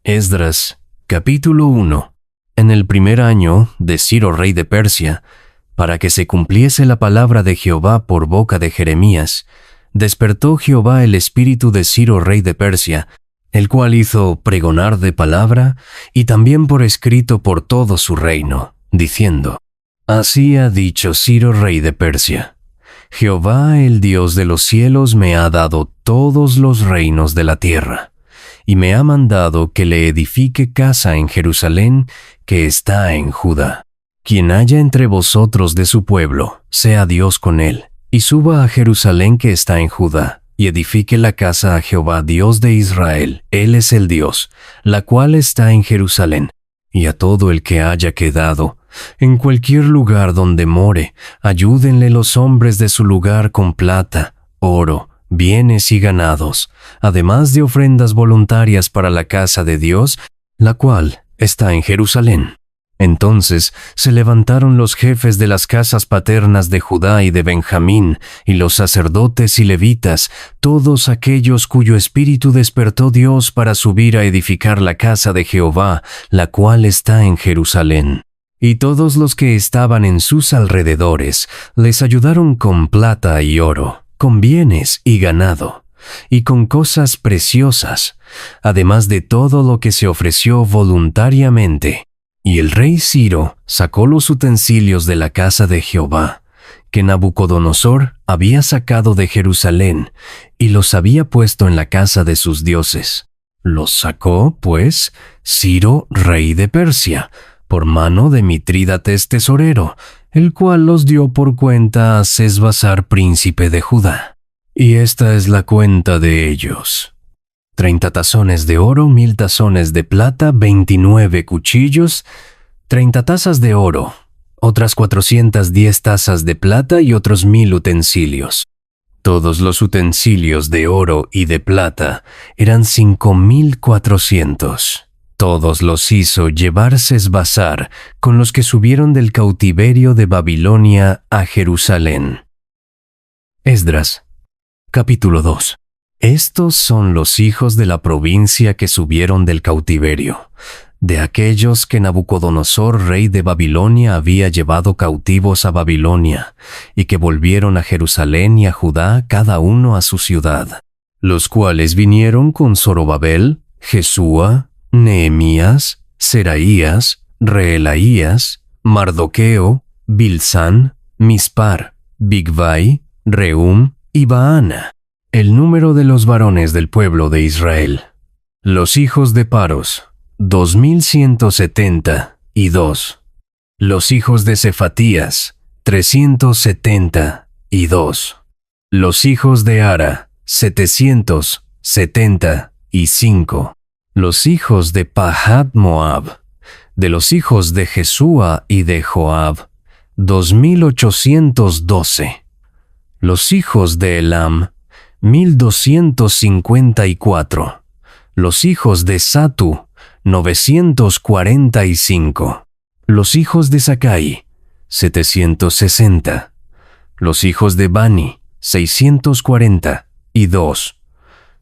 Esdras, capítulo 1. En el primer año de Ciro rey de Persia, para que se cumpliese la palabra de Jehová por boca de Jeremías, despertó Jehová el espíritu de Ciro rey de Persia, el cual hizo pregonar de palabra y también por escrito por todo su reino, diciendo: Así ha dicho Ciro rey de Persia: Jehová el Dios de los cielos me ha dado todos los reinos de la tierra, y me ha mandado que le edifique casa en Jerusalén, que está en Judá. Quien haya entre vosotros de su pueblo, sea Dios con él, y suba a Jerusalén que está en Judá, y edifique la casa a Jehová Dios de Israel, él es el Dios, la cual está en Jerusalén. Y a todo el que haya quedado, en cualquier lugar donde more, ayúdenle los hombres de su lugar con plata, oro, bienes y ganados, además de ofrendas voluntarias para la casa de Dios, la cual está en Jerusalén. Entonces se levantaron los jefes de las casas paternas de Judá y de Benjamín, y los sacerdotes y levitas, todos aquellos cuyo espíritu despertó Dios para subir a edificar la casa de Jehová, la cual está en Jerusalén. Y todos los que estaban en sus alrededores les ayudaron con plata y oro, con bienes y ganado, y con cosas preciosas, además de todo lo que se ofreció voluntariamente. Y el rey Ciro sacó los utensilios de la casa de Jehová, que Nabucodonosor había sacado de Jerusalén, y los había puesto en la casa de sus dioses. Los sacó, pues, Ciro, rey de Persia, por mano de Mitrídates tesorero, el cual los dio por cuenta a Sesbazar, príncipe de Judá. Y esta es la cuenta de ellos: 30 tazones de oro, 1000 tazones de plata, 29 cuchillos, 30 tazas de oro, otras 410 tazas de plata y otros 1000 utensilios. Todos los utensilios de oro y de plata eran 5400. Todos los hizo llevar Sesbazar con los que subieron del cautiverio de Babilonia a Jerusalén. Esdras, capítulo 2. Estos son los hijos de la provincia que subieron del cautiverio, de aquellos que Nabucodonosor, rey de Babilonia, había llevado cautivos a Babilonia, y que volvieron a Jerusalén y a Judá, cada uno a su ciudad, los cuales vinieron con Zorobabel, Jesúa, Nehemías, Seraías, Reelaías, Mardoqueo, Bilsán, Mispar, Bigvai, Rehum y Baana. El número de los varones del pueblo de Israel. Los hijos de Paros, 2172. Los hijos de Cefatías, 372. Los hijos de Ara, 775. Los hijos de Pahat Moab, de los hijos de Jesúa y de Joab, 2812. Los hijos de Elam, 1254. Los hijos de Satu, 945. Los hijos de Sakai, 760. Los hijos de Bani, 642.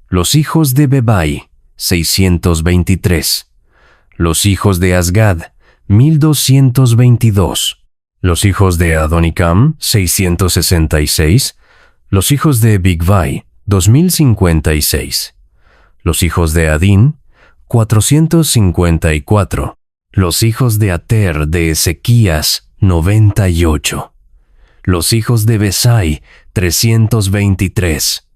Los hijos de Bebai, 623. Los hijos de Asgad, 1222. Los hijos de Adonicam, 666. Los hijos de Bigvai, 2056. Los hijos de Adín, 454. Los hijos de Ater de Ezequías, 98. Los hijos de Besai, 323.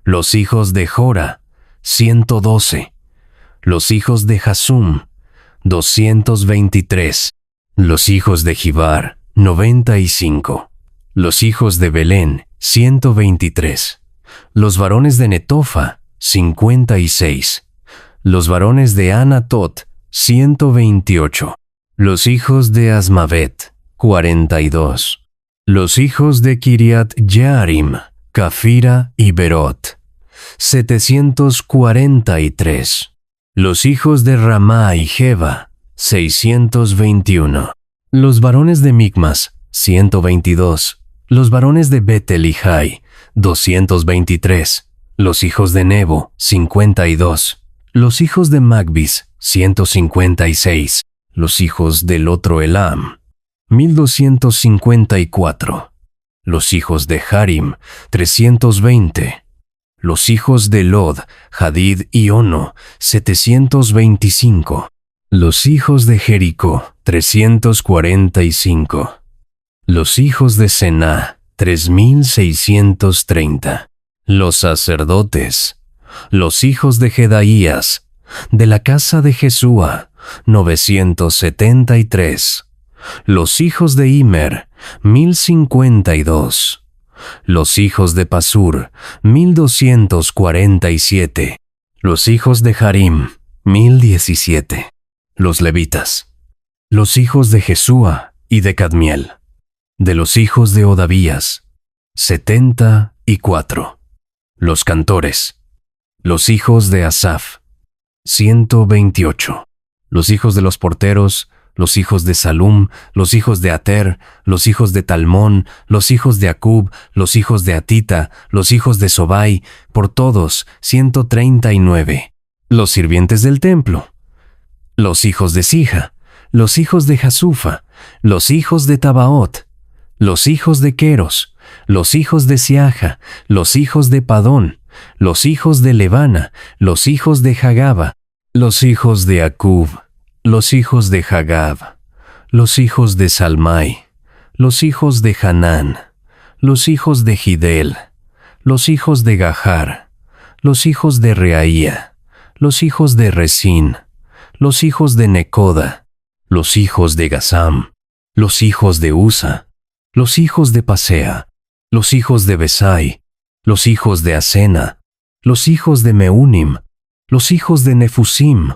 Los hijos de Jora, 112. Los hijos de Hasum, 223. Los hijos de Gibar, 95. Los hijos de Belén, 123. Los varones de Netofa, 56. Los varones de Anatot, 128. Los hijos de Asmavet, 42. Los hijos de Kiriat Jearim, Cafira y Berot, 743. Los hijos de Ramá y Jeba, 621. Los varones de Micmas, 122. Los varones de Betel y Jai, 223. Los hijos de Nebo, 52. Los hijos de Magbis, 156. Los hijos del otro Elam, 1254. Los hijos de Harim, 320. Los hijos de Lod, Hadid y Ono, 725. Los hijos de Jericó, 345. Los hijos de Sená, 3630. Los sacerdotes. Los hijos de Jedaías, de la casa de Jesúa, 973. Los hijos de Immer, 1052. Los hijos de Pasur, 1247. Los hijos de Harim, 1017. Los levitas. Los hijos de Jesúa y de Cadmiel. De los hijos de Odavías, 74. Los cantores. Los hijos de Asaf, 128. Los hijos de los porteros, los hijos de Salum, los hijos de Ater, los hijos de Talmón, los hijos de Acub, los hijos de Atita, los hijos de Sobai, por todos 139. Los sirvientes del templo. Los hijos de Sija, los hijos de Jasufa, los hijos de Tabaot, los hijos de Queros, los hijos de Siaja, los hijos de Padón, los hijos de Levana, los hijos de Hagaba, los hijos de Acub, los hijos de Hagab, los hijos de Salmai, los hijos de Hanán, los hijos de Gidel, los hijos de Gahar, los hijos de Reaía, los hijos de Resín, los hijos de Necoda, los hijos de Gazam, los hijos de Usa, los hijos de Pasea, los hijos de Besai, los hijos de Asena, los hijos de Meunim, los hijos de Nefusim,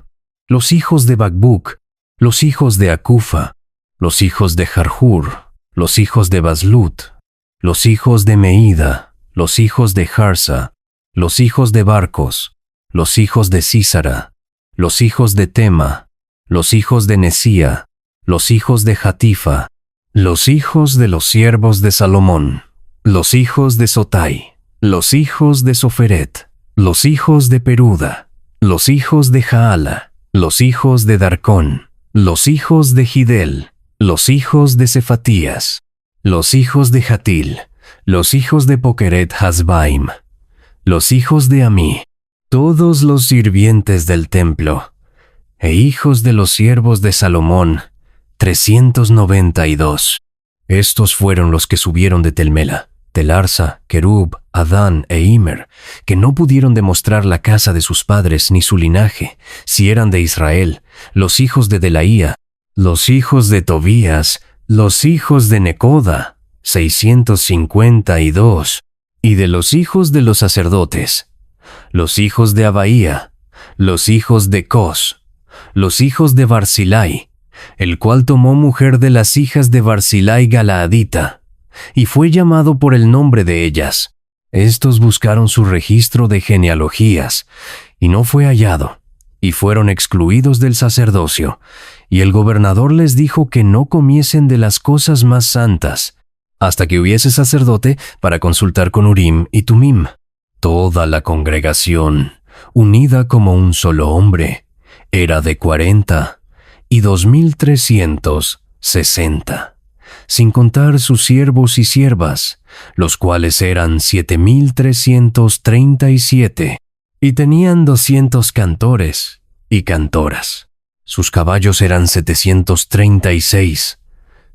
los hijos de Bakbuk, los hijos de Akufa, los hijos de Jarhur, los hijos de Baslut, los hijos de Meida, los hijos de Harsa, los hijos de Barcos, los hijos de Sísara, los hijos de Tema, los hijos de Nesía, los hijos de Hatifa, los hijos de los siervos de Salomón, los hijos de Sotai, los hijos de Soferet, los hijos de Peruda, los hijos de Jaala, los hijos de Darcón, los hijos de Gidel, los hijos de Cefatías, los hijos de Hatil, los hijos de Pokeret Hasbaim, los hijos de Amí, todos los sirvientes del templo, e hijos de los siervos de Salomón, 392. Estos fueron los que subieron de Telmela, Telarsa, Kerub, Adán e Immer, que no pudieron demostrar la casa de sus padres ni su linaje, si eran de Israel, los hijos de Delaía, los hijos de Tobías, los hijos de Necoda, 652, y de los hijos de los sacerdotes, los hijos de Abaía, los hijos de Cos, los hijos de Barzilai, el cual tomó mujer de las hijas de Barzilai Galaadita, y fue llamado por el nombre de ellas. Estos buscaron su registro de genealogías, y no fue hallado, y fueron excluidos del sacerdocio, y el gobernador les dijo que no comiesen de las cosas más santas, hasta que hubiese sacerdote para consultar con Urim y Tumim. Toda la congregación, unida como un solo hombre, era de 40 y 2360. Sin contar sus siervos y siervas, los cuales eran 7337, y tenían 200 cantores y cantoras. Sus caballos eran 736,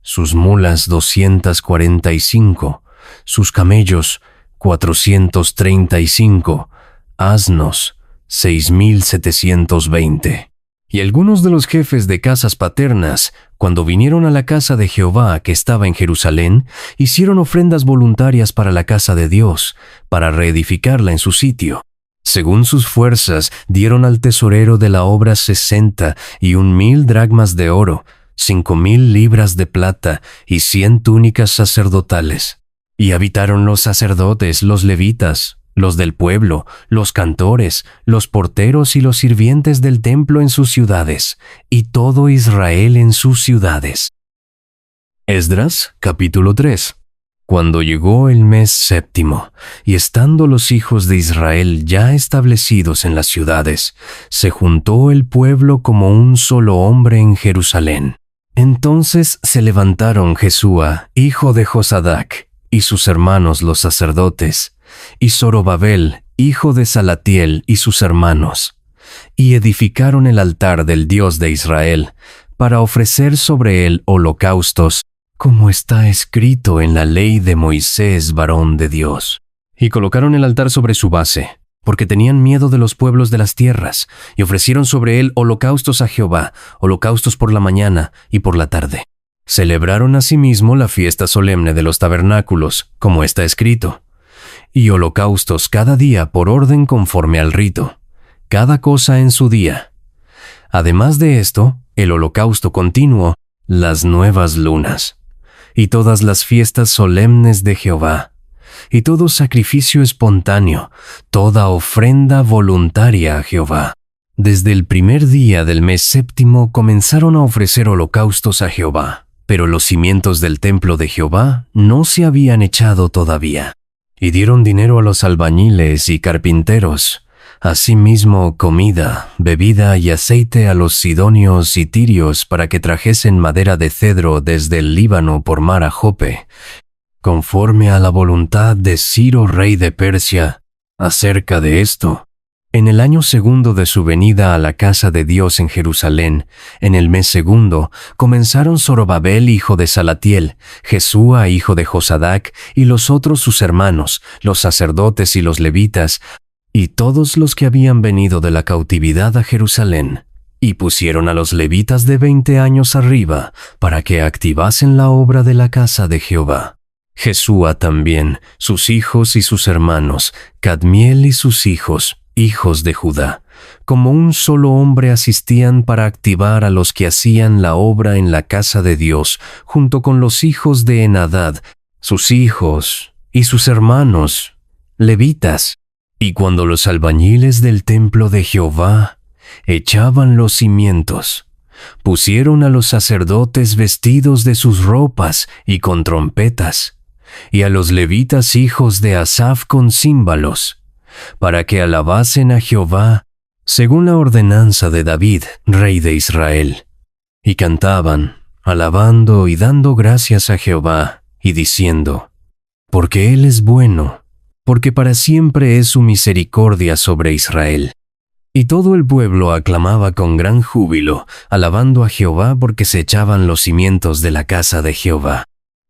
sus mulas 245, sus camellos 435, asnos 6720. Y algunos de los jefes de casas paternas, cuando vinieron a la casa de Jehová que estaba en Jerusalén, hicieron ofrendas voluntarias para la casa de Dios, para reedificarla en su sitio. Según sus fuerzas, dieron al tesorero de la obra 61,000 dracmas de oro, 5,000 libras de plata y 100 túnicas sacerdotales. Y habitaron los sacerdotes, los levitas, los del pueblo, los cantores, los porteros y los sirvientes del templo en sus ciudades, y todo Israel en sus ciudades. Esdras, capítulo 3. Cuando llegó el mes séptimo, y estando los hijos de Israel ya establecidos en las ciudades, se juntó el pueblo como un solo hombre en Jerusalén. Entonces se levantaron Jesúa, hijo de Josadac, y sus hermanos los sacerdotes, y Zorobabel, hijo de Salatiel, y sus hermanos, y edificaron el altar del Dios de Israel, para ofrecer sobre él holocaustos, como está escrito en la ley de Moisés, varón de Dios. Y colocaron el altar sobre su base, porque tenían miedo de los pueblos de las tierras, y ofrecieron sobre él holocaustos a Jehová, holocaustos por la mañana y por la tarde. Celebraron asimismo la fiesta solemne de los tabernáculos, como está escrito, y holocaustos cada día por orden conforme al rito, cada cosa en su día. Además de esto, el holocausto continuo, las nuevas lunas, y todas las fiestas solemnes de Jehová, y todo sacrificio espontáneo, toda ofrenda voluntaria a Jehová. Desde el primer día del mes séptimo comenzaron a ofrecer holocaustos a Jehová, pero los cimientos del templo de Jehová no se habían echado todavía. Y dieron dinero a los albañiles y carpinteros, asimismo comida, bebida y aceite a los sidonios y tirios para que trajesen madera de cedro desde el Líbano por mar a Jope, conforme a la voluntad de Ciro, rey de Persia, acerca de esto. En el año segundo de su venida a la casa de Dios en Jerusalén, en el mes segundo, comenzaron Zorobabel, hijo de Salatiel, Jesúa, hijo de Josadac, y los otros sus hermanos, los sacerdotes y los levitas, y todos los que habían venido de la cautividad a Jerusalén, y pusieron a los levitas de 20 años arriba, para que activasen la obra de la casa de Jehová. Jesúa también, sus hijos y sus hermanos, Cadmiel y sus hijos, hijos de Judá, como un solo hombre asistían para activar a los que hacían la obra en la casa de Dios, junto con los hijos de Enadad, sus hijos y sus hermanos, levitas. Y cuando los albañiles del templo de Jehová echaban los cimientos, pusieron a los sacerdotes vestidos de sus ropas y con trompetas, y a los levitas hijos de Asaf con címbalos, para que alabasen a Jehová, según la ordenanza de David, rey de Israel. Y cantaban, alabando y dando gracias a Jehová, y diciendo, porque Él es bueno, porque para siempre es su misericordia sobre Israel. Y todo el pueblo aclamaba con gran júbilo, alabando a Jehová porque se echaban los cimientos de la casa de Jehová.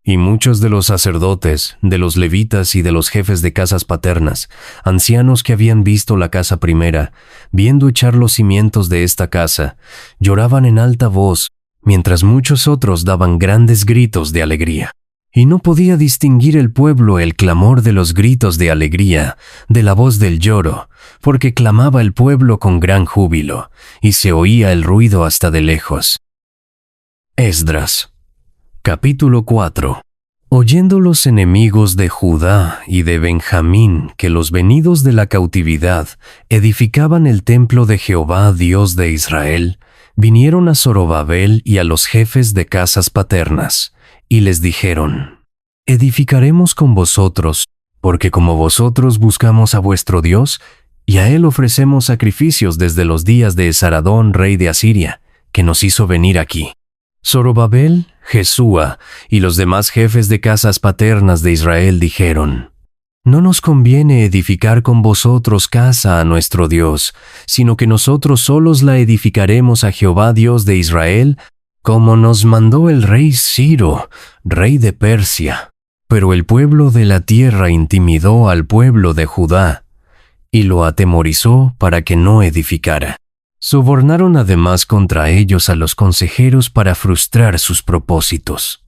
Y muchos de los sacerdotes, de los levitas y de los jefes de casas paternas, ancianos que habían visto la casa primera, viendo echar los cimientos de esta casa, lloraban en alta voz, mientras muchos otros daban grandes gritos de alegría. Y no podía distinguir el pueblo el clamor de los gritos de alegría, de la voz del lloro, porque clamaba el pueblo con gran júbilo, y se oía el ruido hasta de lejos. Esdras. Capítulo 4. Oyendo los enemigos de Judá y de Benjamín que los venidos de la cautividad edificaban el templo de Jehová, Dios de Israel, vinieron a Zorobabel y a los jefes de casas paternas, y les dijeron, edificaremos con vosotros, porque como vosotros buscamos a vuestro Dios, y a él ofrecemos sacrificios desde los días de Esaradón, rey de Asiria, que nos hizo venir aquí. Zorobabel, Jesúa y los demás jefes de casas paternas de Israel dijeron, no nos conviene edificar con vosotros casa a nuestro Dios, sino que nosotros solos la edificaremos a Jehová Dios de Israel, como nos mandó el rey Ciro, rey de Persia. Pero el pueblo de la tierra intimidó al pueblo de Judá, y lo atemorizó para que no edificara. Sobornaron además contra ellos a los consejeros para frustrar sus propósitos.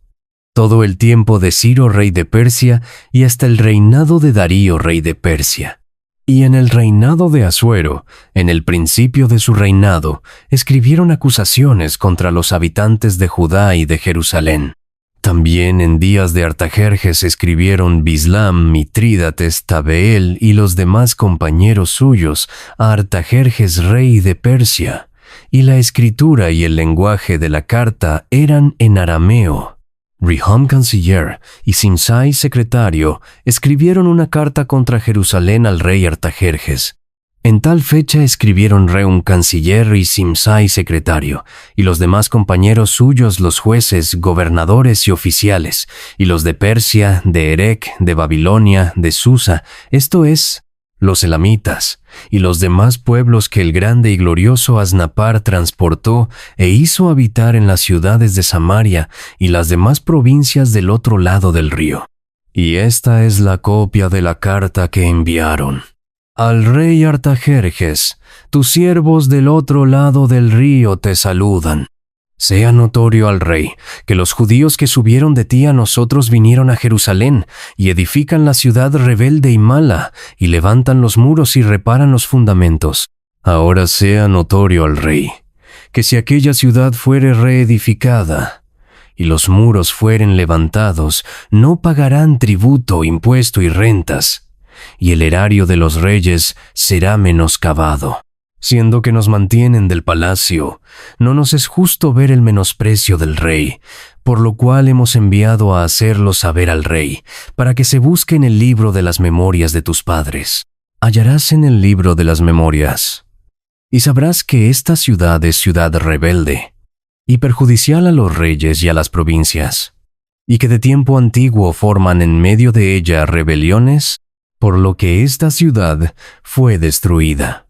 Todo el tiempo de Ciro, rey de Persia, y hasta el reinado de Darío, rey de Persia. Y en el reinado de Asuero, en el principio de su reinado, escribieron acusaciones contra los habitantes de Judá y de Jerusalén. También en días de Artajerjes escribieron Bislam, Mitrídates, Tabeel y los demás compañeros suyos a Artajerjes, rey de Persia, y la escritura y el lenguaje de la carta eran en arameo. Rehum canciller y Simsai secretario escribieron una carta contra Jerusalén al rey Artajerjes. En tal fecha escribieron Rehum canciller y Simsai secretario, y los demás compañeros suyos, los jueces, gobernadores y oficiales, y los de Persia, de Erec, de Babilonia, de Susa, esto es, los elamitas, y los demás pueblos que el grande y glorioso Asnapar transportó e hizo habitar en las ciudades de Samaria y las demás provincias del otro lado del río. Y esta es la copia de la carta que enviaron. Al rey Artajerjes, tus siervos del otro lado del río te saludan. Sea notorio al rey que los judíos que subieron de ti a nosotros vinieron a Jerusalén y edifican la ciudad rebelde y mala, y levantan los muros y reparan los fundamentos. Ahora sea notorio al rey que si aquella ciudad fuere reedificada y los muros fueren levantados, no pagarán tributo, impuesto y rentas, y el erario de los reyes será menoscabado. Siendo que nos mantienen del palacio, no nos es justo ver el menosprecio del rey, por lo cual hemos enviado a hacerlo saber al rey, para que se busque en el libro de las memorias de tus padres. Hallarás en el libro de las memorias, y sabrás que esta ciudad es ciudad rebelde, y perjudicial a los reyes y a las provincias, y que de tiempo antiguo forman en medio de ella rebeliones, por lo que esta ciudad fue destruida.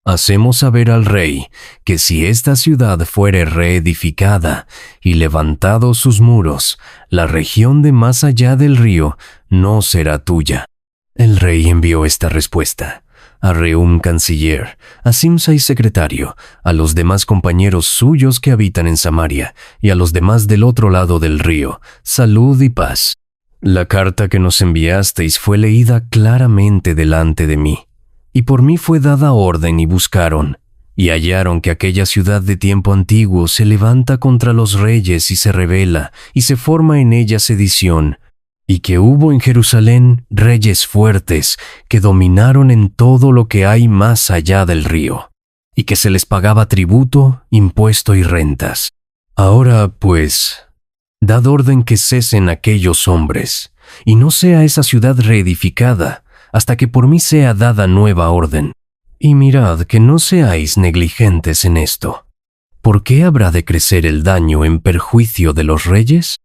Hacemos saber al rey que si esta ciudad fuere reedificada y levantados sus muros, la región de más allá del río no será tuya. El rey envió esta respuesta a Rehum canciller, a Simsai secretario, a los demás compañeros suyos que habitan en Samaria y a los demás del otro lado del río, salud y paz. La carta que nos enviasteis fue leída claramente delante de mí. Y por mí fue dada orden y buscaron, y hallaron que aquella ciudad de tiempo antiguo se levanta contra los reyes y se rebela, y se forma en ella sedición, y que hubo en Jerusalén reyes fuertes que dominaron en todo lo que hay más allá del río, y que se les pagaba tributo, impuesto y rentas. Ahora, pues, dad orden que cesen aquellos hombres, y no sea esa ciudad reedificada, hasta que por mí sea dada nueva orden. Y mirad que no seáis negligentes en esto. ¿Por qué habrá de crecer el daño en perjuicio de los reyes?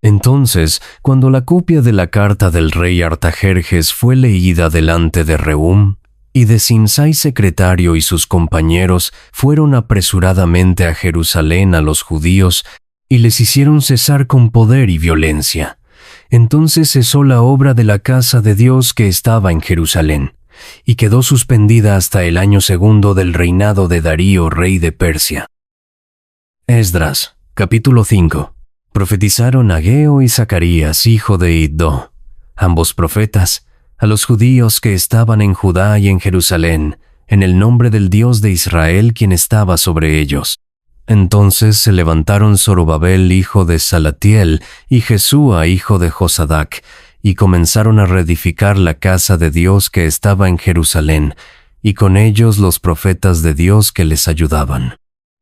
Entonces, cuando la copia de la carta del rey Artajerjes fue leída delante de Rehum, y de Simsai secretario y sus compañeros fueron apresuradamente a Jerusalén a los judíos, y les hicieron cesar con poder y violencia. Entonces cesó la obra de la casa de Dios que estaba en Jerusalén, y quedó suspendida hasta el año segundo del reinado de Darío, rey de Persia. Esdras, capítulo 5. Profetizaron Ageo y Zacarías, hijo de Iddo, ambos profetas, a los judíos que estaban en Judá y en Jerusalén, en el nombre del Dios de Israel quien estaba sobre ellos. Entonces se levantaron Zorobabel, hijo de Salatiel, y Jesúa, hijo de Josadac, y comenzaron a reedificar la casa de Dios que estaba en Jerusalén, y con ellos los profetas de Dios que les ayudaban.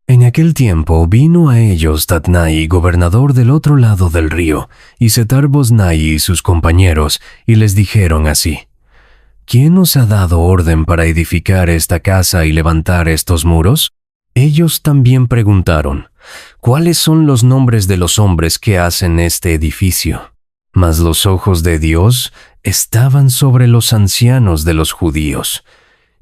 En aquel tiempo vino a ellos Tatnai, gobernador del otro lado del río, y Setar-Boznai y sus compañeros, y les dijeron así: ¿Quién os ha dado orden para edificar esta casa y levantar estos muros? Ellos también preguntaron: ¿Cuáles son los nombres de los hombres que hacen este edificio? Mas los ojos de Dios estaban sobre los ancianos de los judíos,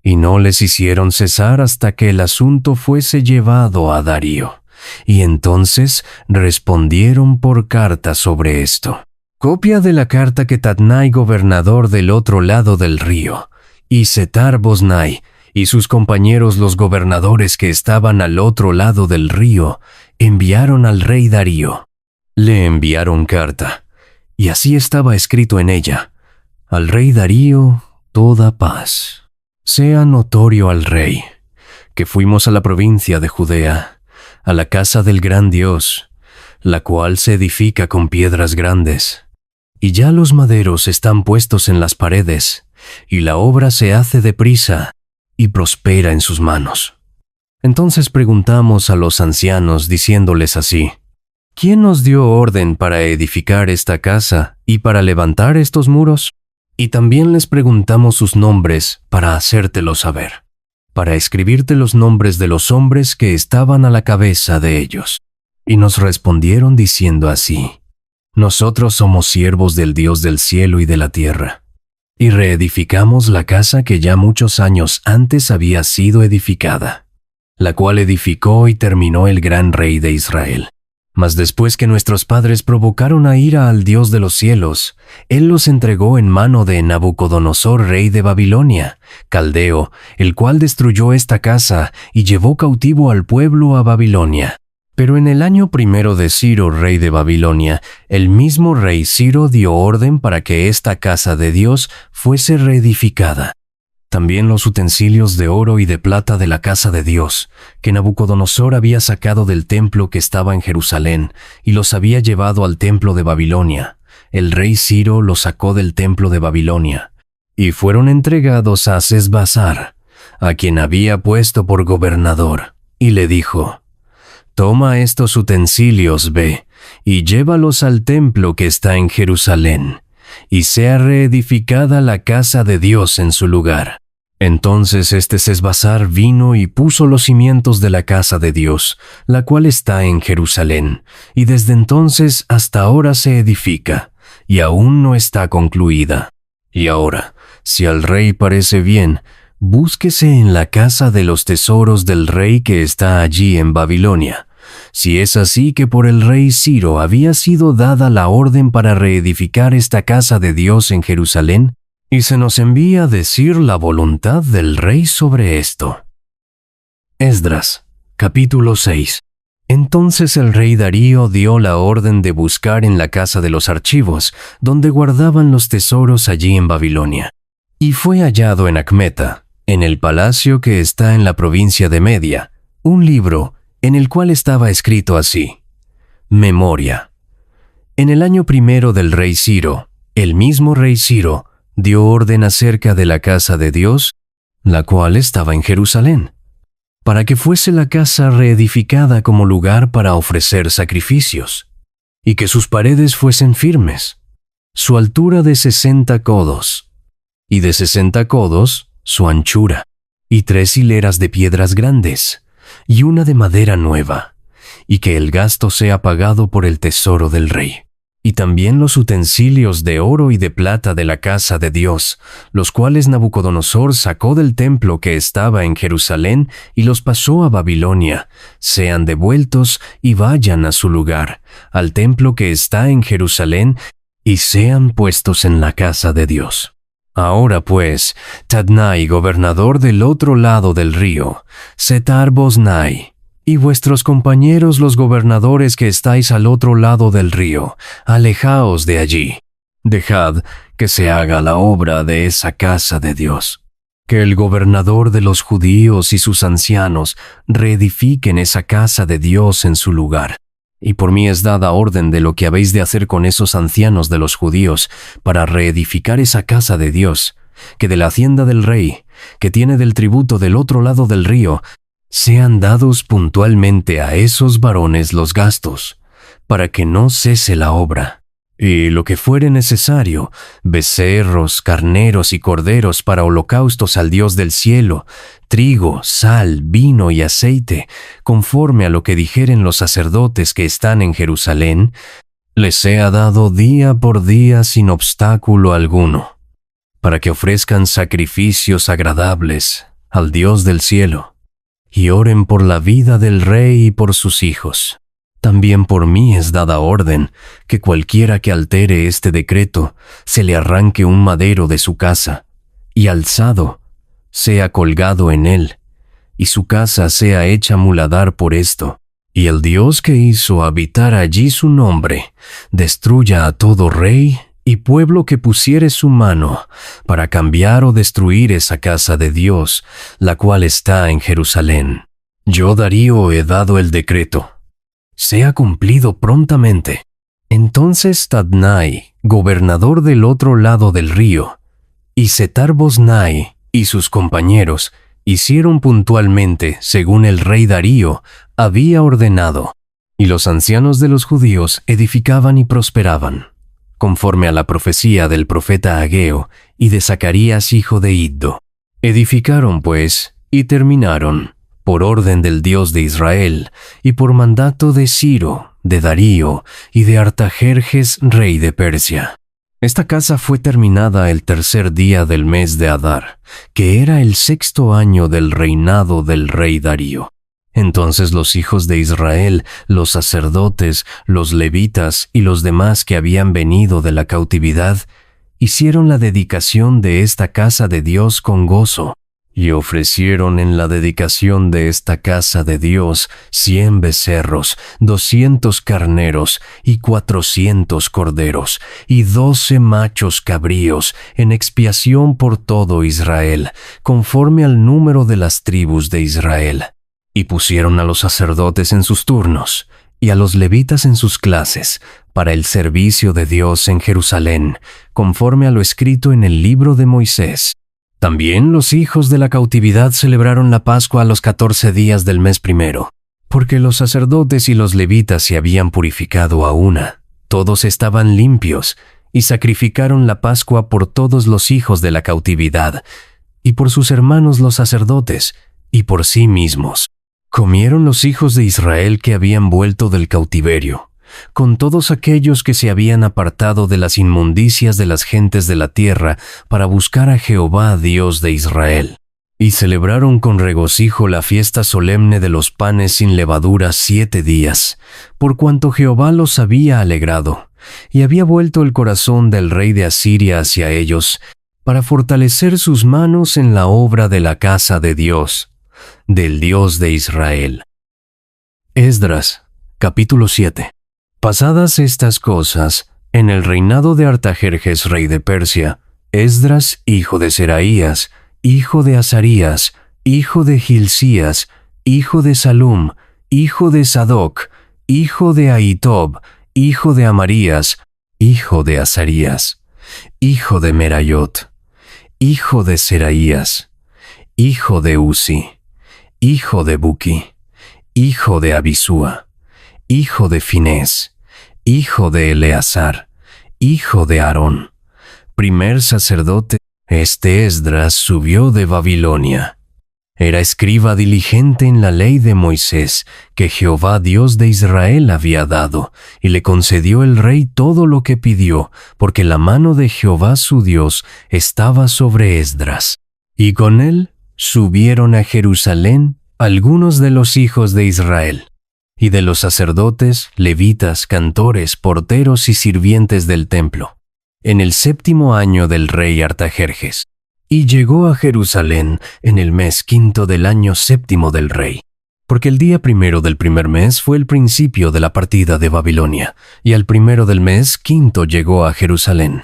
y no les hicieron cesar hasta que el asunto fuese llevado a Darío. Y entonces respondieron por carta sobre esto. Copia de la carta que Tatnai, gobernador del otro lado del río, y Setar-Boznai, y sus compañeros los gobernadores que estaban al otro lado del río, enviaron al rey Darío. Le enviaron carta, y así estaba escrito en ella: al rey Darío toda paz. Sea notorio al rey que fuimos a la provincia de Judea, a la casa del gran Dios, la cual se edifica con piedras grandes, y ya los maderos están puestos en las paredes, y la obra se hace deprisa, y prospera en sus manos. Entonces preguntamos a los ancianos, diciéndoles así: ¿quién nos dio orden para edificar esta casa y para levantar estos muros? Y también les preguntamos sus nombres para hacértelo saber, para escribirte los nombres de los hombres que estaban a la cabeza de ellos. Y nos respondieron diciendo así: Nosotros somos siervos del Dios del cielo y de la tierra, y reedificamos la casa que ya muchos años antes había sido edificada, la cual edificó y terminó el gran rey de Israel. Mas después que nuestros padres provocaron a ira al Dios de los cielos, Él los entregó en mano de Nabucodonosor, rey de Babilonia, caldeo, el cual destruyó esta casa y llevó cautivo al pueblo a Babilonia. Pero en el año primero de Ciro, rey de Babilonia, el mismo rey Ciro dio orden para que esta casa de Dios fuese reedificada. También los utensilios de oro y de plata de la casa de Dios, que Nabucodonosor había sacado del templo que estaba en Jerusalén, y los había llevado al templo de Babilonia. El rey Ciro los sacó del templo de Babilonia, y fueron entregados a Sesbassar, a quien había puesto por gobernador, y le dijo: Toma estos utensilios, ve, y llévalos al templo que está en Jerusalén, y sea reedificada la casa de Dios en su lugar. Entonces este Sesbassar vino y puso los cimientos de la casa de Dios, la cual está en Jerusalén, y desde entonces hasta ahora se edifica, y aún no está concluida. Y ahora, si al rey parece bien, búsquese en la casa de los tesoros del rey que está allí en Babilonia. Si es así que por el rey Ciro había sido dada la orden para reedificar esta casa de Dios en Jerusalén, y se nos envía a decir la voluntad del rey sobre esto. Esdras, capítulo 6. Entonces el rey Darío dio la orden de buscar en la casa de los archivos, donde guardaban los tesoros allí en Babilonia. Y fue hallado en Acmeta, en el palacio que está en la provincia de Media, un libro en el cual estaba escrito así: Memoria. En el año primero del rey Ciro, el mismo rey Ciro dio orden acerca de la casa de Dios, la cual estaba en Jerusalén, para que fuese la casa reedificada como lugar para ofrecer sacrificios, y que sus paredes fuesen firmes, su altura de 60 codos, y de 60 codos su anchura, y 3 hileras de piedras grandes, y una de madera nueva, y que el gasto sea pagado por el tesoro del rey. Y también los utensilios de oro y de plata de la casa de Dios, los cuales Nabucodonosor sacó del templo que estaba en Jerusalén y los pasó a Babilonia, sean devueltos y vayan a su lugar, al templo que está en Jerusalén, y sean puestos en la casa de Dios. Ahora pues, Tadnai, gobernador del otro lado del río, Setar-Boznai, y vuestros compañeros los gobernadores que estáis al otro lado del río, alejaos de allí. Dejad que se haga la obra de esa casa de Dios. Que el gobernador de los judíos y sus ancianos reedifiquen esa casa de Dios en su lugar. Y por mí es dada orden de lo que habéis de hacer con esos ancianos de los judíos para reedificar esa casa de Dios, que de la hacienda del rey, que tiene del tributo del otro lado del río, sean dados puntualmente a esos varones los gastos, para que no cese la obra. Y lo que fuere necesario, becerros, carneros y corderos para holocaustos al Dios del cielo, trigo, sal, vino y aceite, conforme a lo que dijeren los sacerdotes que están en Jerusalén, les sea dado día por día sin obstáculo alguno, para que ofrezcan sacrificios agradables al Dios del cielo, y oren por la vida del rey y por sus hijos. También por mí es dada orden que cualquiera que altere este decreto se le arranque un madero de su casa, y alzado sea colgado en él, y su casa sea hecha muladar por esto, y el Dios que hizo habitar allí su nombre destruya a todo rey y pueblo que pusiere su mano para cambiar o destruir esa casa de Dios, la cual está en Jerusalén. Yo, Darío, he dado el decreto. Sea cumplido prontamente. Entonces Tadnai, gobernador del otro lado del río, y Setar-Boznai y sus compañeros hicieron puntualmente según el rey Darío había ordenado, Y los ancianos de los judíos edificaban y prosperaban, conforme a la profecía del profeta Ageo y de Zacarías hijo de Iddo. Edificaron, pues, y terminaron, por orden del Dios de Israel, y por mandato de Ciro, de Darío y de Artajerjes, rey de Persia. Esta casa fue terminada el tercer día del mes de Adar, que era el 6º año del reinado del rey Darío. Entonces los hijos de Israel, los sacerdotes, los levitas y los demás que habían venido de la cautividad, hicieron la dedicación de esta casa de Dios con gozo, y ofrecieron en la dedicación de esta casa de Dios 100 becerros, 200 carneros y 400 corderos, y 12 machos cabríos, en expiación por todo Israel, conforme al número de las tribus de Israel. Y pusieron a los sacerdotes en sus turnos, y a los levitas en sus clases, para el servicio de Dios en Jerusalén, conforme a lo escrito en el libro de Moisés. También los hijos de la cautividad celebraron la Pascua a los 14 días del mes primero, porque los sacerdotes y los levitas se habían purificado a una. Todos estaban limpios, y sacrificaron la Pascua por todos los hijos de la cautividad, y por sus hermanos los sacerdotes, y por sí mismos. Comieron los hijos de Israel que habían vuelto del cautiverio, con todos aquellos que se habían apartado de las inmundicias de las gentes de la tierra para buscar a Jehová Dios de Israel. Y celebraron con regocijo la fiesta solemne de los panes sin levadura 7 días, por cuanto Jehová los había alegrado, y había vuelto el corazón del rey de Asiria hacia ellos, para fortalecer sus manos en la obra de la casa de Dios, del Dios de Israel. Esdras, capítulo 7. Pasadas estas cosas, en el reinado de Artajerjes, rey de Persia, Esdras, hijo de Seraías, hijo de Azarías, hijo de Hilcías, hijo de Salum, hijo de Sadoc, hijo de Ahitob, hijo de Amarías, hijo de Azarías, hijo de Merayot, hijo de Seraías, hijo de Uzi, hijo de Buki, hijo de Abisúa, hijo de Finés, hijo de Eleazar, hijo de Aarón, primer sacerdote. Este Esdras subió de Babilonia. Era escriba diligente en la ley de Moisés, que Jehová Dios de Israel había dado, y le concedió el rey todo lo que pidió, porque la mano de Jehová su Dios estaba sobre Esdras. Y con él subieron a Jerusalén algunos de los hijos de Israel, y de los sacerdotes, levitas, cantores, porteros y sirvientes del templo, en el 7º año del rey Artajerjes. Y llegó a Jerusalén en el mes 5 del año 7 del rey, porque el día 1 del primer mes fue el principio de la partida de Babilonia, y al 1 del mes 5 llegó a Jerusalén,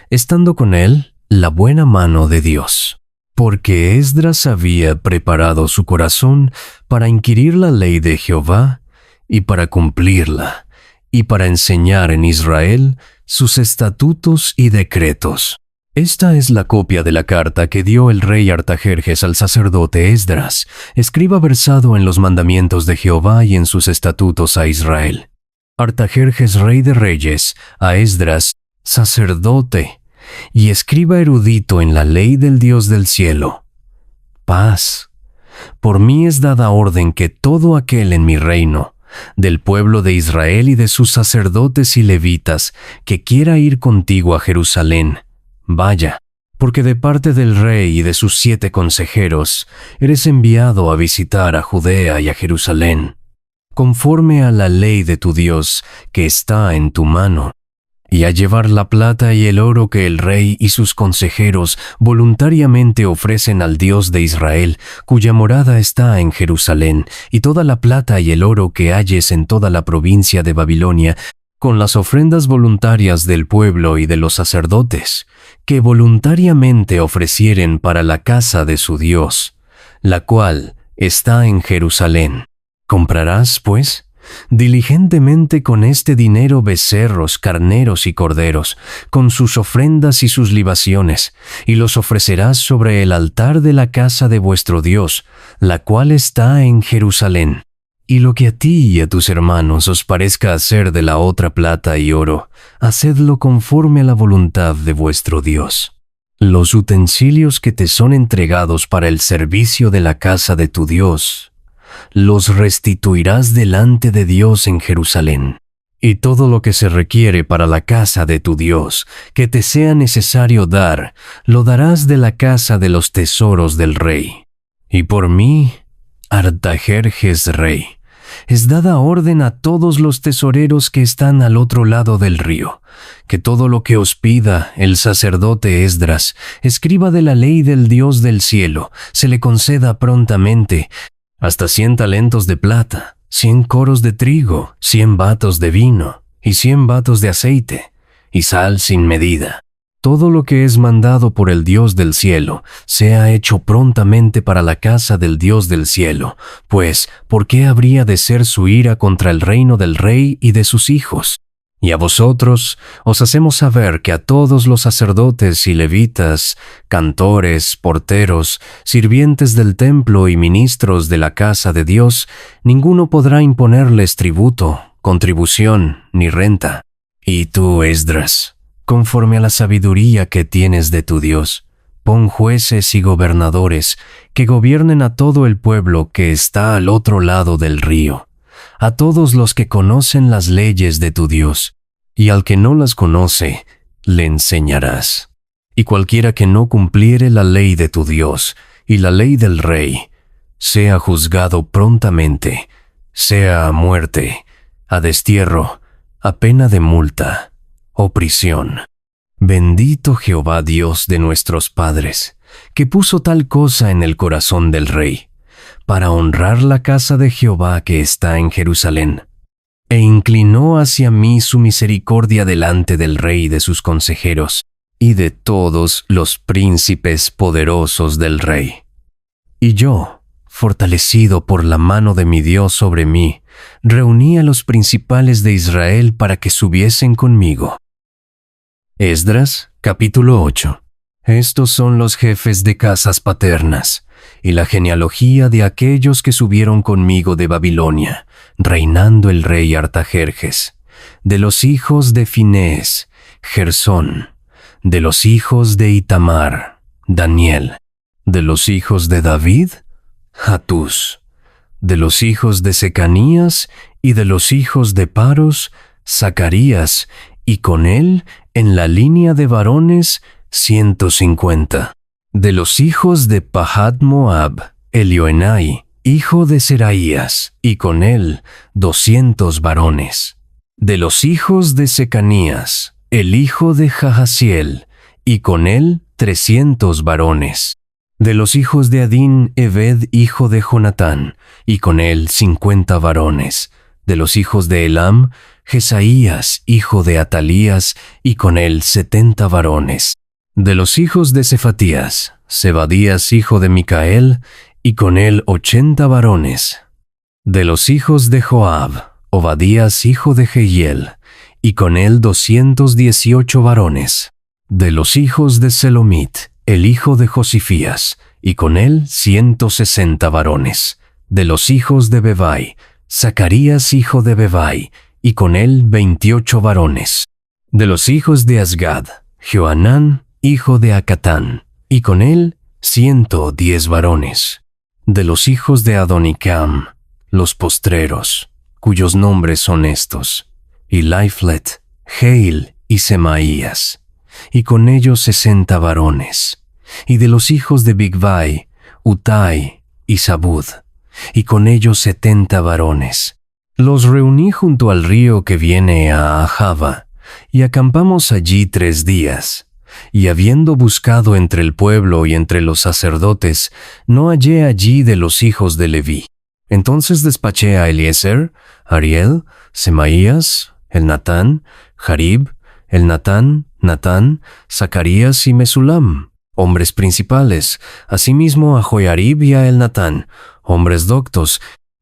estando con él la buena mano de Dios. Porque Esdras había preparado su corazón para inquirir la ley de Jehová, y para cumplirla, y para enseñar en Israel sus estatutos y decretos. Esta es la copia de la carta que dio el rey Artajerjes al sacerdote Esdras, escriba versado en los mandamientos de Jehová y en sus estatutos a Israel. Artajerjes, rey de reyes, a Esdras, sacerdote, y escriba erudito en la ley del Dios del cielo. Paz. Por mí es dada orden que todo aquel en mi reino, del pueblo de Israel y de sus sacerdotes y levitas, que quiera ir contigo a Jerusalén, vaya, porque de parte del rey y de sus 7 consejeros, eres enviado a visitar a Judea y a Jerusalén, conforme a la ley de tu Dios que está en tu mano, y a llevar la plata y el oro que el rey y sus consejeros voluntariamente ofrecen al Dios de Israel, cuya morada está en Jerusalén, y toda la plata y el oro que halles en toda la provincia de Babilonia, con las ofrendas voluntarias del pueblo y de los sacerdotes, que voluntariamente ofrecieren para la casa de su Dios, la cual está en Jerusalén. ¿Comprarás, pues, diligentemente con este dinero becerros, carneros y corderos, con sus ofrendas y sus libaciones, y los ofrecerás sobre el altar de la casa de vuestro Dios, la cual está en Jerusalén? Y lo que a ti y a tus hermanos os parezca hacer de la otra plata y oro, hacedlo conforme a la voluntad de vuestro Dios. Los utensilios que te son entregados para el servicio de la casa de tu Dios, los restituirás delante de Dios en Jerusalén. Y todo lo que se requiere para la casa de tu Dios, que te sea necesario dar, lo darás de la casa de los tesoros del rey. Y por mí, Artajerjes rey, es dada orden a todos los tesoreros que están al otro lado del río, que todo lo que os pida el sacerdote Esdras, escriba de la ley del Dios del cielo, se le conceda prontamente, hasta 100 talentos de plata, 100 coros de trigo, 100 batos de vino, y 100 batos de aceite, y sal sin medida. Todo lo que es mandado por el Dios del cielo sea hecho prontamente para la casa del Dios del cielo, pues, ¿por qué habría de ser su ira contra el reino del rey y de sus hijos? Y a vosotros os hacemos saber que a todos los sacerdotes y levitas, cantores, porteros, sirvientes del templo y ministros de la casa de Dios, ninguno podrá imponerles tributo, contribución ni renta. Y tú, Esdras, conforme a la sabiduría que tienes de tu Dios, pon jueces y gobernadores que gobiernen a todo el pueblo que está al otro lado del río, a todos los que conocen las leyes de tu Dios, y al que no las conoce, le enseñarás. Y cualquiera que no cumpliere la ley de tu Dios y la ley del rey, sea juzgado prontamente, sea a muerte, a destierro, a pena de multa o prisión. Bendito Jehová Dios de nuestros padres, que puso tal cosa en el corazón del rey, para honrar la casa de Jehová que está en Jerusalén, e inclinó hacia mí su misericordia delante del rey y de sus consejeros, y de todos los príncipes poderosos del rey. Y yo, fortalecido por la mano de mi Dios sobre mí, reuní a los principales de Israel para que subiesen conmigo. Esdras, capítulo 8. Estos son los jefes de casas paternas, y la genealogía de aquellos que subieron conmigo de Babilonia, reinando el rey Artajerjes. De los hijos de Finés, Gersón. De los hijos de Itamar, Daniel. De los hijos de David, Hatús. De los hijos de Secanías y de los hijos de Paros, Zacarías, y con él, en la línea de varones, 150. De los hijos de Pahat Moab, Elioenai, hijo de Seraías, y con él, 200 varones. De los hijos de Secanías, el hijo de Jahaziel, y con él, 300 varones. De los hijos de Adín, Ebed, hijo de Jonatán, y con él 50 varones. De los hijos de Elam, Jesaías, hijo de Atalías, y con él 70 varones. De los hijos de Cefatías, Zebadías, hijo de Micael, y con él 80 varones. De los hijos de Joab, Obadías, hijo de Jehiel, y con él 218 varones. De los hijos de Selomit, el hijo de Josifías, y con él 160 varones. De los hijos de Bebai, Zacarías, hijo de Bebai, y con él 28 varones. De los hijos de Azgad, Johanán, hijo de Acatán, y con él 110 varones. De los hijos de Adonicam, los postreros, cuyos nombres son estos: Eliflet, Jeil y Semaías, y con ellos 60 varones. Y de los hijos de Bigvai, Utai y Zabud, y con ellos 70 varones. Los reuní junto al río que viene a Ahava, y acampamos allí 3 días. Y habiendo buscado entre el pueblo y entre los sacerdotes, no hallé allí de los hijos de Leví. Entonces despaché a Eliezer, Ariel, Semaías, Elnatán, Jarib, Elnatán, Natán, Zacarías y Mesulam, hombres principales, asimismo a Joiarib y a Elnatán, hombres doctos,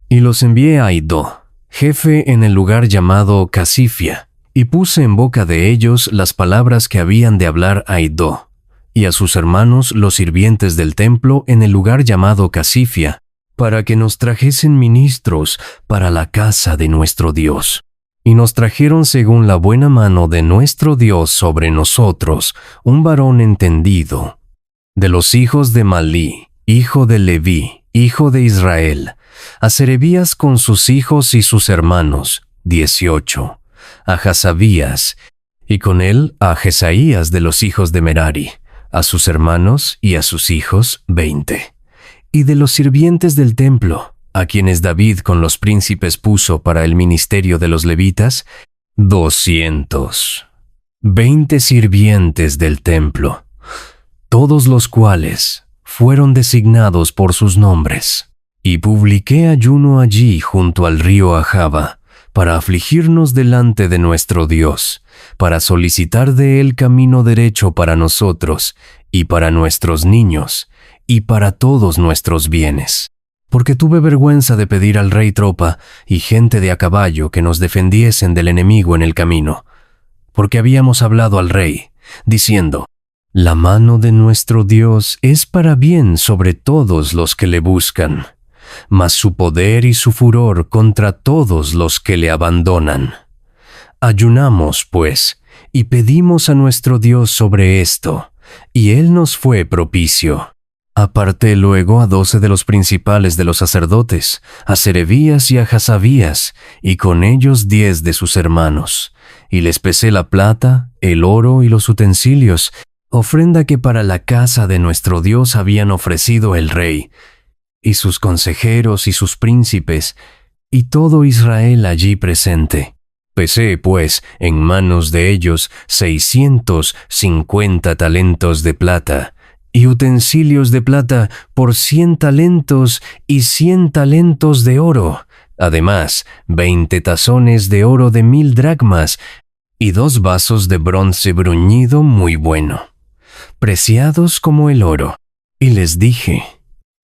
y los envié a Iddo, jefe en el lugar llamado Casifia, y puse en boca de ellos las palabras que habían de hablar a Iddo, y a sus hermanos los sirvientes del templo en el lugar llamado Casifia, para que nos trajesen ministros para la casa de nuestro Dios. Y nos trajeron según la buena mano de nuestro Dios sobre nosotros un varón entendido. De los hijos de Malí, hijo de Leví, hijo de Israel, a Serebías con sus hijos y sus hermanos, 18, a Hasabías, y con él a Jesaías de los hijos de Merari, a sus hermanos y a sus hijos, 20. Y de los sirvientes del templo, a quienes David con los príncipes puso para el ministerio de los levitas, 200. 20 sirvientes del templo, todos los cuales fueron designados por sus nombres. Y publiqué ayuno allí junto al río Ahava, para afligirnos delante de nuestro Dios, para solicitar de él camino derecho para nosotros, y para nuestros niños, y para todos nuestros bienes. Porque tuve vergüenza de pedir al rey tropa y gente de a caballo que nos defendiesen del enemigo en el camino, porque habíamos hablado al rey, diciendo, la mano de nuestro Dios es para bien sobre todos los que le buscan, mas su poder y su furor contra todos los que le abandonan. Ayunamos, pues, y pedimos a nuestro Dios sobre esto, y él nos fue propicio. Aparté luego a 12 de los principales de los sacerdotes, a Serebías y a Hasabías, y con ellos 10 de sus hermanos, y les pesé la plata, el oro y los utensilios, ofrenda que para la casa de nuestro Dios habían ofrecido el rey, y sus consejeros y sus príncipes, y todo Israel allí presente. Pesé, pues, en manos de ellos 650 talentos de plata, y utensilios de plata por 100 talentos y 100 talentos de oro, además 20 tazones de oro de 1000 dracmas, y 2 vasos de bronce bruñido muy bueno, preciados como el oro. Y les dije,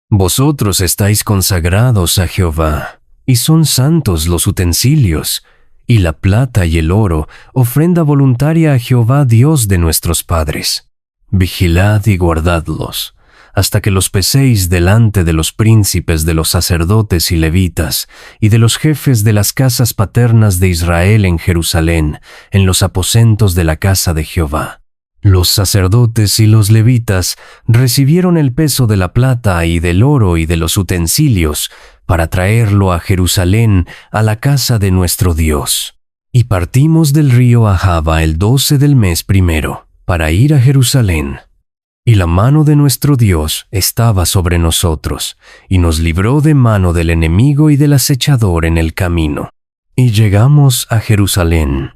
vosotros estáis consagrados a Jehová, y son santos los utensilios, y la plata y el oro, ofrenda voluntaria a Jehová Dios de nuestros padres. Vigilad y guardadlos, hasta que los peséis delante de los príncipes de los sacerdotes y levitas, y de los jefes de las casas paternas de Israel en Jerusalén, en los aposentos de la casa de Jehová. Los sacerdotes y los levitas recibieron el peso de la plata y del oro y de los utensilios, para traerlo a Jerusalén, a la casa de nuestro Dios. Y partimos del río Ahava el 12 del mes primero, para ir a Jerusalén. Y la mano de nuestro Dios estaba sobre nosotros, y nos libró de mano del enemigo y del acechador en el camino. Y llegamos a Jerusalén,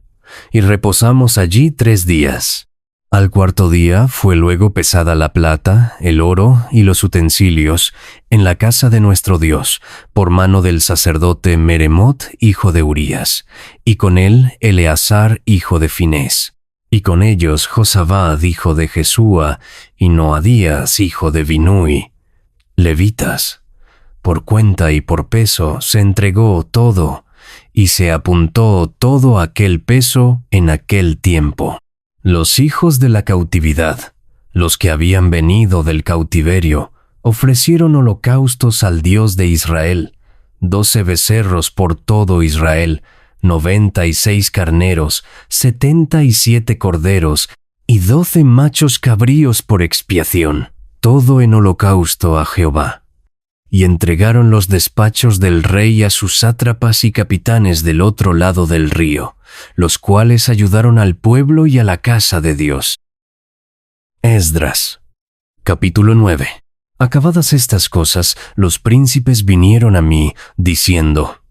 y reposamos allí 3 días. Al cuarto día fue luego pesada la plata, el oro y los utensilios en la casa de nuestro Dios, por mano del sacerdote Meremot, hijo de Urías, y con él Eleazar, hijo de Finés, y con ellos Josabad, hijo de Jesúa, y Noadías, hijo de Binui, levitas. Por cuenta y por peso se entregó todo, y se apuntó todo aquel peso en aquel tiempo. Los hijos de la cautividad, los que habían venido del cautiverio, ofrecieron holocaustos al Dios de Israel, 12 becerros por todo Israel, 96 carneros, 77 corderos y 12 machos cabríos por expiación, todo en holocausto a Jehová. Y entregaron los despachos del rey a sus sátrapas y capitanes del otro lado del río, los cuales ayudaron al pueblo y a la casa de Dios. Esdras, capítulo 9. Acabadas estas cosas, los príncipes vinieron a mí, diciendo,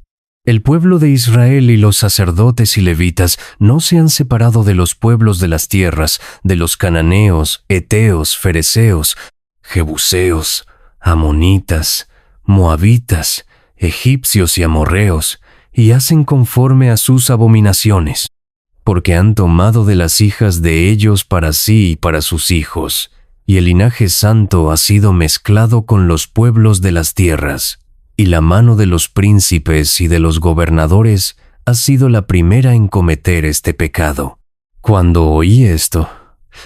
el pueblo de Israel y los sacerdotes y levitas no se han separado de los pueblos de las tierras, de los cananeos, heteos, fereceos, jebuseos, amonitas, moabitas, egipcios y amorreos, y hacen conforme a sus abominaciones, porque han tomado de las hijas de ellos para sí y para sus hijos, y el linaje santo ha sido mezclado con los pueblos de las tierras, y la mano de los príncipes y de los gobernadores ha sido la primera en cometer este pecado. Cuando oí esto,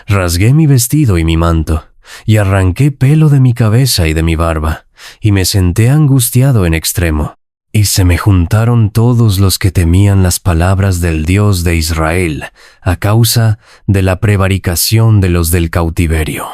rasgué mi vestido y mi manto, y arranqué pelo de mi cabeza y de mi barba, y me senté angustiado en extremo. Y se me juntaron todos los que temían las palabras del Dios de Israel, a causa de la prevaricación de los del cautiverio.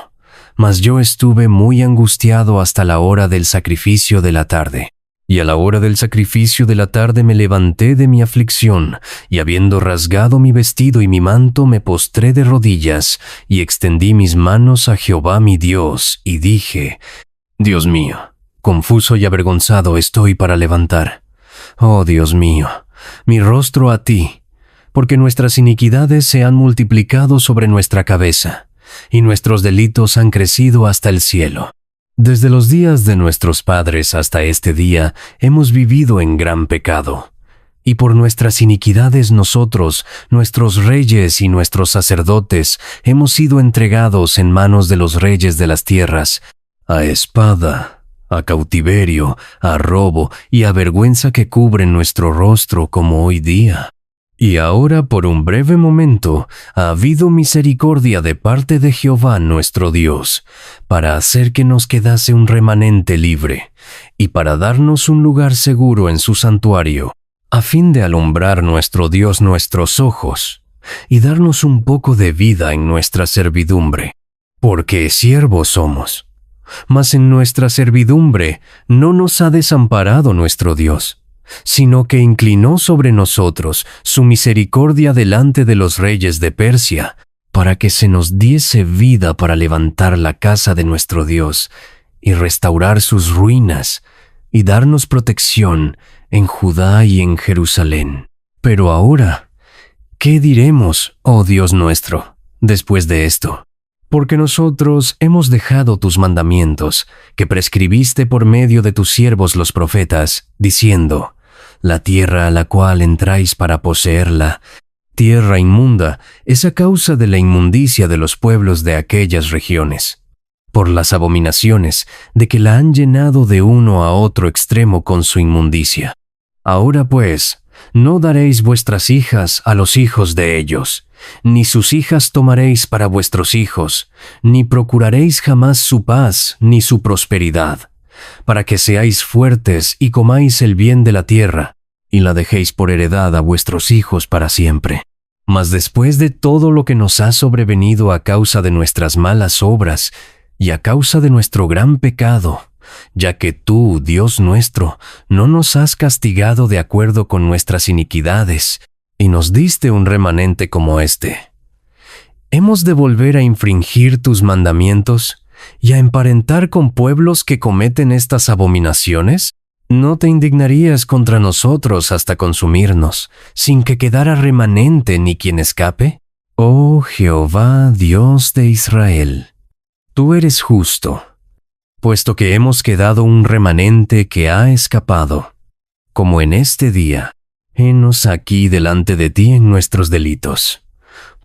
Mas yo estuve muy angustiado hasta la hora del sacrificio de la tarde. Y a la hora del sacrificio de la tarde me levanté de mi aflicción, y habiendo rasgado mi vestido y mi manto, me postré de rodillas, y extendí mis manos a Jehová mi Dios, y dije: Dios mío, confuso y avergonzado estoy para levantar. Oh Dios mío, mi rostro a ti, porque nuestras iniquidades se han multiplicado sobre nuestra cabeza, y nuestros delitos han crecido hasta el cielo. Desde los días de nuestros padres hasta este día hemos vivido en gran pecado, y por nuestras iniquidades nosotros, nuestros reyes y nuestros sacerdotes, hemos sido entregados en manos de los reyes de las tierras, a espada, a cautiverio, a robo y a vergüenza que cubren nuestro rostro como hoy día. Y ahora por un breve momento ha habido misericordia de parte de Jehová nuestro Dios, para hacer que nos quedase un remanente libre, y para darnos un lugar seguro en su santuario, a fin de alumbrar nuestro Dios nuestros ojos, y darnos un poco de vida en nuestra servidumbre, porque siervos somos. Mas en nuestra servidumbre no nos ha desamparado nuestro Dios, sino que inclinó sobre nosotros su misericordia delante de los reyes de Persia, para que se nos diese vida para levantar la casa de nuestro Dios, y restaurar sus ruinas, y darnos protección en Judá y en Jerusalén. Pero ahora, ¿qué diremos, oh Dios nuestro, después de esto? Porque nosotros hemos dejado tus mandamientos, que prescribiste por medio de tus siervos los profetas, diciendo: la tierra a la cual entráis para poseerla, tierra inmunda, es a causa de la inmundicia de los pueblos de aquellas regiones, por las abominaciones de que la han llenado de uno a otro extremo con su inmundicia. Ahora pues, no daréis vuestras hijas a los hijos de ellos, ni sus hijas tomaréis para vuestros hijos, ni procuraréis jamás su paz ni su prosperidad, para que seáis fuertes y comáis el bien de la tierra, y la dejéis por heredad a vuestros hijos para siempre. Mas después de todo lo que nos ha sobrevenido a causa de nuestras malas obras y a causa de nuestro gran pecado, ya que tú, Dios nuestro, no nos has castigado de acuerdo con nuestras iniquidades, y nos diste un remanente como este, ¿hemos de volver a infringir tus mandamientos y a emparentar con pueblos que cometen estas abominaciones? ¿No te indignarías contra nosotros hasta consumirnos, sin que quedara remanente ni quien escape? Oh Jehová, Dios de Israel, tú eres justo, puesto que hemos quedado un remanente que ha escapado, como en este día. Henos aquí delante de ti en nuestros delitos,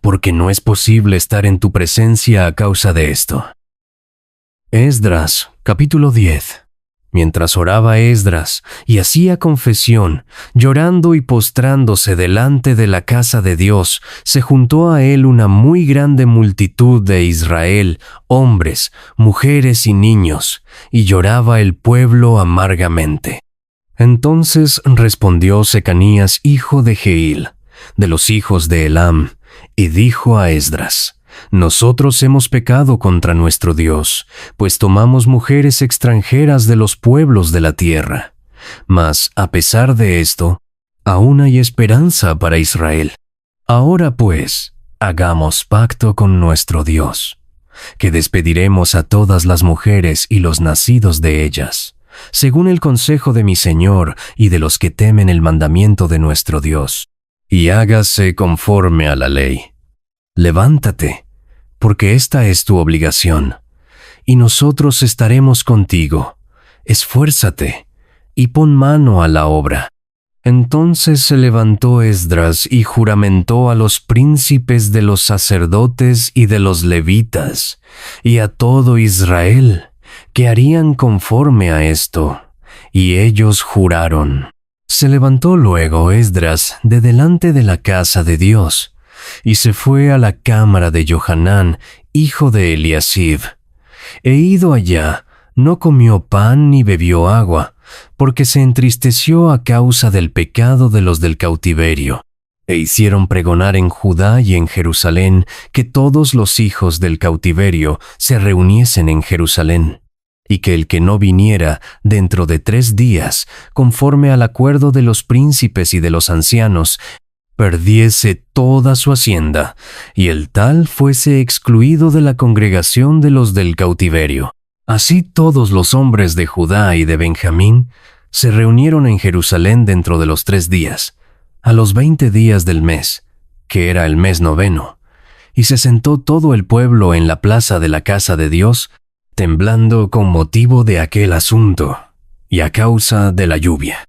porque no es posible estar en tu presencia a causa de esto. Esdras, capítulo 10. Mientras oraba Esdras y hacía confesión, llorando y postrándose delante de la casa de Dios, se juntó a él una muy grande multitud de Israel, hombres, mujeres y niños, y lloraba el pueblo amargamente. Entonces respondió Secanías, hijo de Jehiel, de los hijos de Elam, y dijo a Esdras: nosotros hemos pecado contra nuestro Dios, pues tomamos mujeres extranjeras de los pueblos de la tierra. Mas, a pesar de esto, aún hay esperanza para Israel. Ahora pues, hagamos pacto con nuestro Dios, que despediremos a todas las mujeres y los nacidos de ellas, según el consejo de mi Señor y de los que temen el mandamiento de nuestro Dios, y hágase conforme a la ley. Levántate, porque esta es tu obligación, y nosotros estaremos contigo. Esfuérzate, y pon mano a la obra. Entonces se levantó Esdras y juramentó a los príncipes de los sacerdotes y de los levitas, y a todo Israel, que harían conforme a esto, y ellos juraron. Se levantó luego Esdras de delante de la casa de Dios, y se fue a la cámara de Johanán, hijo de Eliasib. E ido allá, no comió pan ni bebió agua, porque se entristeció a causa del pecado de los del cautiverio. E hicieron pregonar en Judá y en Jerusalén que todos los hijos del cautiverio se reuniesen en Jerusalén, y que el que no viniera dentro de 3 días, conforme al acuerdo de los príncipes y de los ancianos, perdiese toda su hacienda, y el tal fuese excluido de la congregación de los del cautiverio. Así todos los hombres de Judá y de Benjamín se reunieron en Jerusalén dentro de los 3 días, a los 20 días del mes, que era el mes 9, y se sentó todo el pueblo en la plaza de la casa de Dios, temblando con motivo de aquel asunto, y a causa de la lluvia.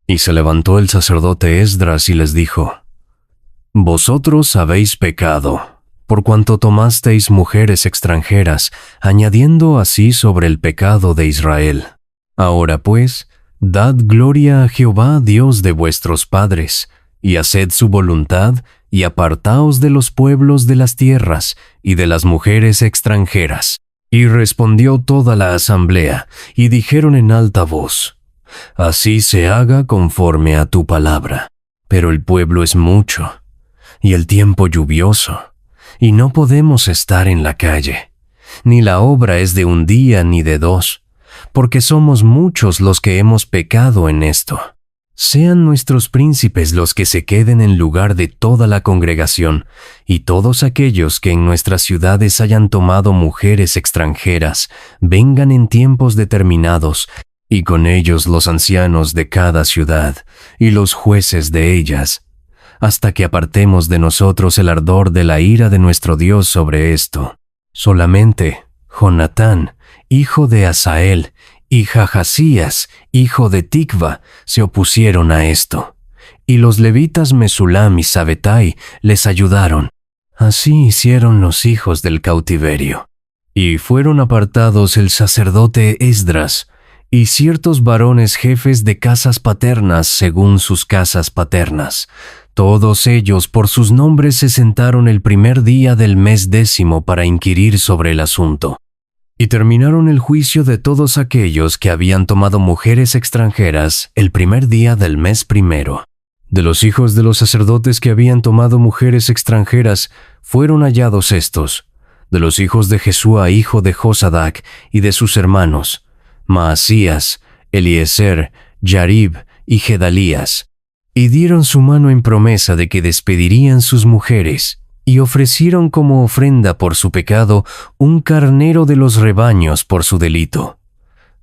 Y se levantó el sacerdote Esdras y les dijo: Vosotros habéis pecado, por cuanto tomasteis mujeres extranjeras, añadiendo así sobre el pecado de Israel. Ahora pues, dad gloria a Jehová Dios de vuestros padres, y haced su voluntad, y apartaos de los pueblos de las tierras, y de las mujeres extranjeras. Y respondió toda la asamblea, y dijeron en alta voz: Así se haga conforme a tu palabra. Pero el pueblo es mucho, y el tiempo lluvioso, y no podemos estar en la calle, ni la obra es de 1 día ni de 2, porque somos muchos los que hemos pecado en esto. Sean nuestros príncipes los que se queden en lugar de toda la congregación, y todos aquellos que en nuestras ciudades hayan tomado mujeres extranjeras, vengan en tiempos determinados, y con ellos los ancianos de cada ciudad, y los jueces de ellas, hasta que apartemos de nosotros el ardor de la ira de nuestro Dios sobre esto. Solamente Jonatán, hijo de Asael, y Jahasías, hijo de Tikva, se opusieron a esto, y los levitas Mesulam y Sabetai les ayudaron. Así hicieron los hijos del cautiverio. Y fueron apartados el sacerdote Esdras, y ciertos varones jefes de casas paternas según sus casas paternas. Todos ellos por sus nombres se sentaron el primer día del mes 10 para inquirir sobre el asunto. Y terminaron el juicio de todos aquellos que habían tomado mujeres extranjeras el primer día del mes 1. De los hijos de los sacerdotes que habían tomado mujeres extranjeras, fueron hallados estos: de los hijos de Jesúa, hijo de Josadac, y de sus hermanos, Maasías, Eliezer, Yarib y Gedalías. Y dieron su mano en promesa de que despedirían sus mujeres, y ofrecieron como ofrenda por su pecado un carnero de los rebaños por su delito.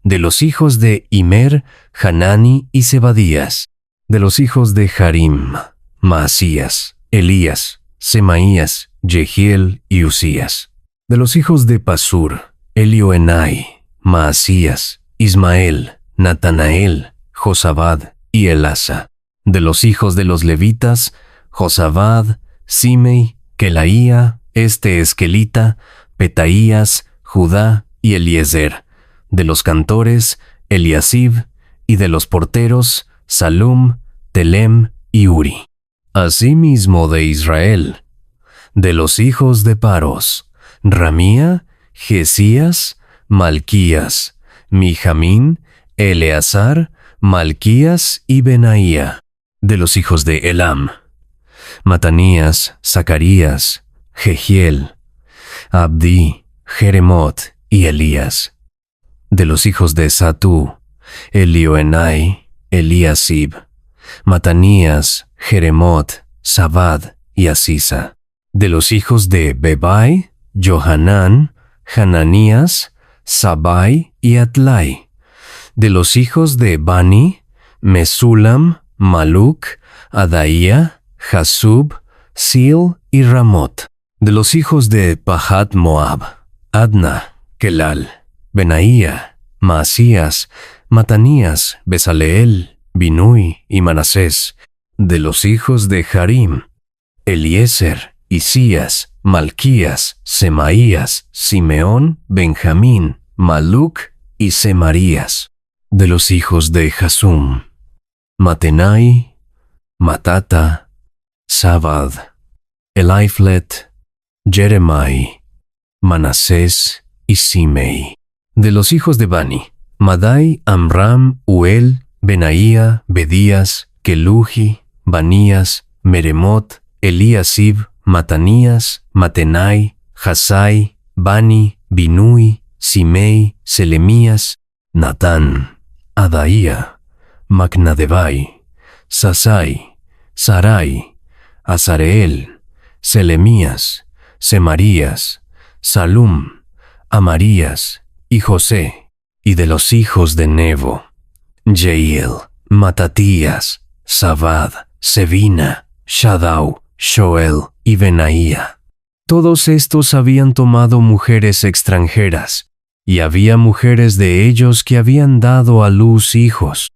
De los hijos de Immer, Hanani y Zebadías. De los hijos de Harim, Maasías, Elías, Semaías, Jehiel y Usías. De los hijos de Pasur, Elioenai, Maasías, Ismael, Natanael, Josabad y Elasa. De los hijos de los levitas, Josabad, Simei, Kelaía, Esquelita, Petaías, Judá y Eliezer. De los cantores, Eliasib, y de los porteros, Salum, Telem y Uri. Asimismo de Israel, de los hijos de Paros, Ramía, Jesías, Malquías, Mijamín, Eleazar, Malquías y Benaía. De los hijos de Elam, Matanías, Zacarías, Jehiel, Abdi, Jeremot y Elías. De los hijos de Satú, Elioenai, Eliasib, Matanías, Jeremot, Sabad y Asisa. De los hijos de Bebai, Johanán, Hananías, Sabai y Atlai. De los hijos de Bani, Mesulam, Maluc, Adaía, Jasub, Sil y Ramot. De los hijos de Pahat Moab, Adna, Kelal, Benaía, Maasías, Matanías, Besaleel, Binui y Manasés. De los hijos de Harim, Eliezer, Isías, Malquías, Semaías, Simeón, Benjamín, Maluc y Semarías. De los hijos de Jasum, Matenai, Matata, Sabad, Eliflet, Jeremai, Manasés y Simei. De los hijos de Bani: Madai, Amram, Uel, Benaía, Bedías, Keluji, Banías, Meremot, Eliasib, Matanías, Matenai, Hasai, Bani, Binui, Simei, Selemías, Natán, Adaía, Macnadebai, Sasai, Sarai, Azareel, Selemías, Semarías, Salum, Amarías y José. Y de los hijos de Nebo: Jeiel, Matatías, Zabad, Sevina, Shaddau, Shoel y Benaía. Todos estos habían tomado mujeres extranjeras, y había mujeres de ellos que habían dado a luz hijos.